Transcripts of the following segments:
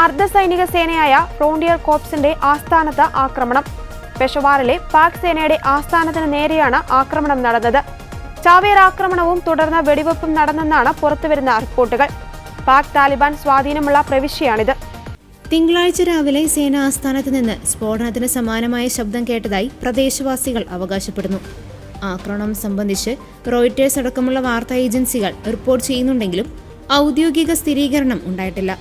അർദ്ധസൈനിക സേനയായ frontier കോർപ്സിന്റെ ആസ്ഥാനത്ത് ആക്രമണം. പെഷവാറിലെ പാക് സേനയുടെ ആസ്ഥാനത്തിന് നേരെയാണ് ആക്രമണം നടന്നത്. ചാവേർ ആക്രമണവും തുടർന്ന് വെടിവെപ്പും നടന്നെന്നാണ് പുറത്തുവരുന്ന റിപ്പോർട്ടുകൾ. പാക് താലിബാൻ സ്വാധീനമുള്ള പ്രവിശ്യയാണിത്. തിങ്കളാഴ്ച രാവിലെ സേനാ ആസ്ഥാനത്ത് നിന്ന് സ്ഫോടനത്തിന് സമാനമായ ശബ്ദം കേട്ടതായി പ്രദേശവാസികൾ അവകാശപ്പെടുന്നു. ആക്രമണം സംബന്ധിച്ച് റോയിറ്റേഴ്സ് അടക്കമുള്ള വാർത്താ ഏജൻസികൾ റിപ്പോർട്ട് ചെയ്യുന്നുണ്ടെങ്കിലും ഔദ്യോഗിക സ്ഥിരീകരണം ഉണ്ടായിട്ടില്ല.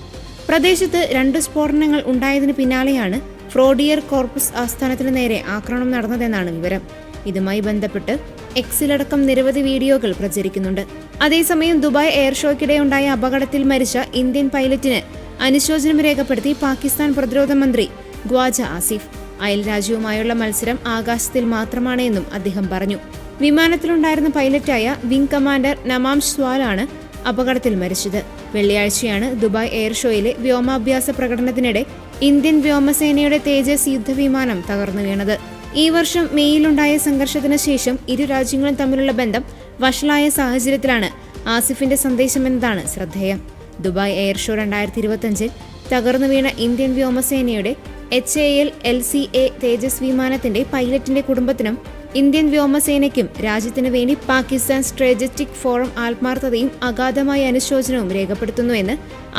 പ്രദേശത്ത് 2 സ്ഫോടനങ്ങൾ ഉണ്ടായതിനു പിന്നാലെയാണ് ഫ്രോണ്ടിയർ കോർപ്സ് ആസ്ഥാനത്തിന് നേരെ ആക്രമണം നടന്നതെന്നാണ് വിവരം. ഇതുമായി ബന്ധപ്പെട്ട് എക്സിലടക്കം നിരവധി വീഡിയോകൾ പ്രചരിക്കുന്നുണ്ട്. അതേസമയം ദുബായ് എയർ ഷോയ്ക്കിടെ ഉണ്ടായ അപകടത്തിൽ മരിച്ച ഇന്ത്യൻ പൈലറ്റിന് അനുശോചനം രേഖപ്പെടുത്തി പാകിസ്ഥാൻ പ്രതിരോധ മന്ത്രി ഖ്വാജ ആസിഫ്. അയൽ രാജ്യവുമായുള്ള മത്സരം ആകാശത്തിൽ മാത്രമാണ് എന്നും അദ്ദേഹം പറഞ്ഞു. വിമാനത്തിലുണ്ടായിരുന്ന പൈലറ്റായ വിംഗ് കമാൻഡർ നമാം സ്വാലാണ് അപകടത്തിൽ മരിച്ചത്. വെള്ളിയാഴ്ചയാണ് ദുബായ് എയർ ഷോയിലെ വ്യോമാഭ്യാസ പ്രകടനത്തിനിടെ ഇന്ത്യൻ വ്യോമസേനയുടെ തേജസ് യുദ്ധവിമാനം തകർന്നു വീണത്. ഈ വർഷം മെയ്യിലുണ്ടായ സംഘർഷത്തിന് ശേഷം ഇരു രാജ്യങ്ങളും തമ്മിലുള്ള ബന്ധം വഷളായ സാഹചര്യത്തിലാണ് ആസിഫിന്റെ സന്ദേശമെന്നതാണ് ശ്രദ്ധേയം. ദുബായ് എയർ ഷോ 2025 തകർന്നു വീണ ഇന്ത്യൻ വ്യോമസേനയുടെ HAL-LCA തേജസ് വിമാനത്തിന്റെ പൈലറ്റിന്റെ കുടുംബത്തിനും ഇന്ത്യൻ വ്യോമസേനയ്ക്കും രാജ്യത്തിനു വേണ്ടി പാകിസ്ഥാൻ സ്ട്രാറ്റജിക് ഫോറം ആത്മാർത്ഥതയും അഗാധമായ അനുശോചനവും രേഖപ്പെടുത്തുന്നുവെന്ന്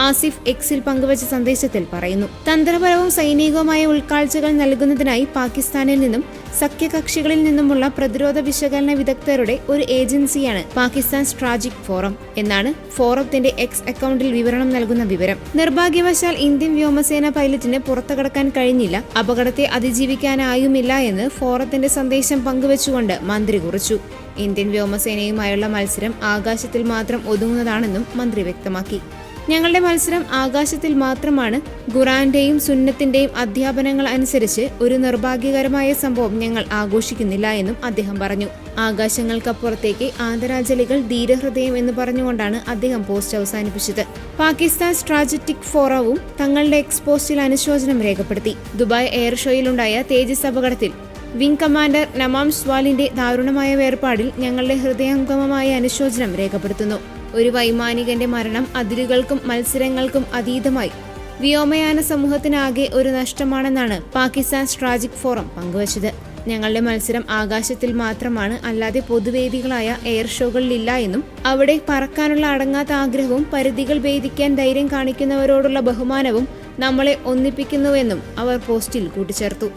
ആസിഫ് എക്സിൽ പങ്കുവച്ച സന്ദേശത്തിൽ പറയുന്നു. തന്ത്രപരവും സൈനികവുമായ ഉൾക്കാഴ്ചകൾ നൽകുന്നതിനായി പാകിസ്ഥാനിൽ നിന്നും സഖ്യകക്ഷികളിൽ നിന്നുമുള്ള പ്രതിരോധ വിശകലന വിദഗ്ധരുടെ ഒരു ഏജൻസിയാണ് പാകിസ്ഥാൻ സ്ട്രാറ്റജിക് ഫോറം എന്നാണ് ഫോറത്തിന്റെ എക്സ് അക്കൗണ്ടിൽ വിവരണം നൽകുന്ന വിവരം. നിർഭാഗ്യവശാൽ ഇന്ത്യൻ വ്യോമസേന പൈലറ്റിന് പുറത്തുകടക്കാൻ കഴിഞ്ഞില്ല, അപകടത്തെ അതിജീവിക്കാനായുമില്ല എന്ന് ഫോറത്തിന്റെ സന്ദേശം പങ്കുവച്ചുകൊണ്ട് മന്ത്രി കുറിച്ചു. ഇന്ത്യൻ വ്യോമസേനയുമായുള്ള മത്സരം ആകാശത്തിൽ മാത്രം ഒതുങ്ങുന്നതാണെന്നും മന്ത്രി വ്യക്തമാക്കി. ഞങ്ങളുടെ മത്സരം ആകാശത്തിൽ മാത്രമാണ്. ഖുറാന്റെയും സുന്നത്തിന്റെയും അധ്യാപനങ്ങൾ അനുസരിച്ച് ഒരു നിർഭാഗ്യകരമായ സംഭവം ഞങ്ങൾ ആഘോഷിക്കുന്നില്ല എന്നും അദ്ദേഹം പറഞ്ഞു. ആകാശങ്ങൾക്കപ്പുറത്തേക്ക് ആദരാഞ്ജലികൾ ധീരഹൃദയം എന്ന് പറഞ്ഞുകൊണ്ടാണ് അദ്ദേഹം പോസ്റ്റ് അവസാനിപ്പിച്ചത്. പാകിസ്ഥാൻ സ്ട്രാറ്റജിക് ഫോറവും തങ്ങളുടെ എക്സ്പോസ്റ്റിൽ അനുശോചനം രേഖപ്പെടുത്തി. ദുബായ് എയർ ഷോയിലുണ്ടായ തേജസ് അപകടത്തിൽ വിംഗ് കമാൻഡർ നമാം സ്വാലിന്റെ ദാരുണമായ വേർപാടിൽ ഞങ്ങളുടെ ഹൃദയംഗമമായ അനുശോചനം രേഖപ്പെടുത്തുന്നു. ഒരു വൈമാനികന്റെ മരണം അതിരുകൾക്കും മത്സരങ്ങൾക്കും അതീതമായി വ്യോമയാന സമൂഹത്തിനാകെ ഒരു നഷ്ടമാണെന്നാണ് പാകിസ്ഥാൻ സ്ട്രാറ്റജിക് ഫോറം പങ്കുവച്ചത്. ഞങ്ങളുടെ മത്സരം ആകാശത്തിൽ മാത്രമാണ്, അല്ലാതെ പൊതുവേദികളായ എയർ ഷോകളിലില്ല എന്നും അവിടെ പറക്കാനുള്ള അടങ്ങാത്ത ആഗ്രഹവും പരിധികൾ ഭേദിക്കാൻ ധൈര്യം കാണിക്കുന്നവരോടുള്ള ബഹുമാനവും നമ്മളെ ഒന്നിപ്പിക്കുന്നുവെന്നും അവർ പോസ്റ്റിൽ കൂട്ടിച്ചേർത്തു.